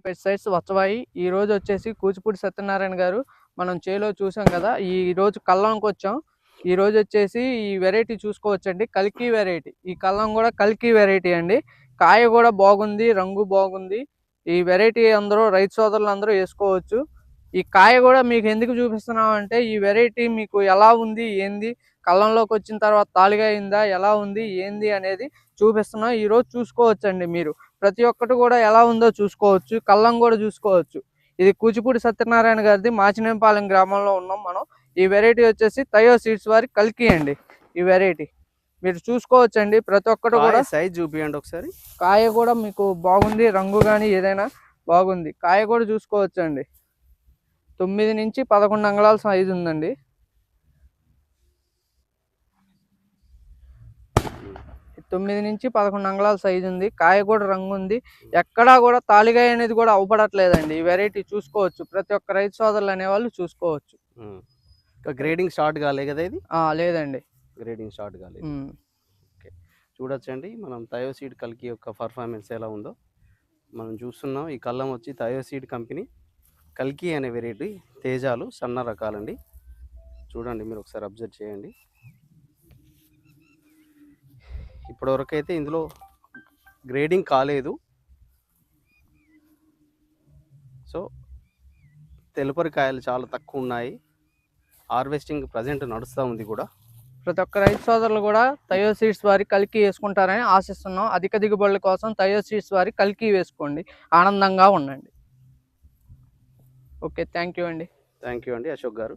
Pesticides వచ్చవాయి. ఈ రోజు వచ్చేసి కూచిపూడి సత్యనారాయణ గారు మనం చేలో చూసాం కదా. ఈ రోజు కల్లంకి వచ్చాం. ఈ రోజు వచ్చేసి ఈ వెరైటీ చూసుకోవచ్చండి, కల్కి వెరైటీ. ఈ కల్లం కూడా కల్కి వెరైటీ అండి. కాయ కూడా బాగుంది, రంగు బాగుంది. ఈ వెరైటీ అందరూ రైతు సోదరులు అందరూ వేసుకోవచ్చు. ఈ కాయ కూడా మీకు ఎందుకు చూపిస్తున్నాం అంటే ఈ వెరైటీ మీకు ఎలా ఉంది ఏంది, కళ్ళంలోకి వచ్చిన తర్వాత తాళిగా అయిందా, ఎలా ఉంది ఏంది అనేది చూపిస్తున్నాం. ఈ రోజు చూసుకోవచ్చండి మీరు. ప్రతి ఒక్కటి కూడా ఎలా ఉందో చూసుకోవచ్చు, కళ్ళం కూడా చూసుకోవచ్చు. ఇది కూచిపూడి సత్యనారాయణ గారిది, మాచినేంపాలెం గ్రామంలో ఉన్నాం మనం. ఈ వెరైటీ వచ్చేసి తయో సీడ్స్ వారి కల్కి అండి. ఈ వెరైటీ మీరు చూసుకోవచ్చండి. ప్రతి ఒక్కటి కూడా సైజ్ చూపియండి ఒకసారి. కాయ కూడా మీకు బాగుంది, రంగు కానీ ఏదైనా బాగుంది. కాయ కూడా చూసుకోవచ్చండి. 9 నుంచి 11 అంగుళాల సైజు ఉందండి. తొమ్మిది నుంచి 11 అంగుళాల సైజు ఉంది. కాయ కూడా రంగు ఉంది. ఎక్కడా కూడా తాలిగాయ అనేది కూడా అవపడట్లేదండి. ఈ వెరైటీ చూసుకోవచ్చు, ప్రతి ఒక్క రైతు సోదరులు అనేవాళ్ళు చూసుకోవచ్చు. గ్రేడింగ్ స్టార్ట్ కాలే కదా ఇది? లేదండి, గ్రేడింగ్ స్టార్ట్ కాలేదు. ఓకే, చూడొచ్చండి మనం థయోసీడ్ కల్కి యొక్క పర్ఫార్మెన్స్ ఎలా ఉందో మనం చూస్తున్నాం. ఈ కళ్ళం వచ్చి థయోసీడ్ కంపెనీ కల్కి అనే వెరైటీ, తేజాలు సన్న రకాలండి. చూడండి మీరు ఒకసారి అబ్జర్వ్ చేయండి. ఇప్పటివరకు అయితే ఇందులో గ్రేడింగ్ కాలేదు. సో తెలుపరి కాయలు చాలా తక్కువ ఉన్నాయి. హార్వెస్టింగ్ ప్రజెంట్ నడుస్తూ ఉంది కూడా. ప్రతి ఒక్క రైతు సోదరులు కూడా తయో సీడ్స్ వారి కల్కి వేసుకుంటారని ఆశిస్తున్నాం. అధిక దిగుబడుల కోసం తయో సీడ్స్ వారి కల్కి వేసుకోండి, ఆనందంగా ఉండండి. ఓకే, థ్యాంక్ యూ అండి. థ్యాంక్ యూ అండి అశోక్ గారు.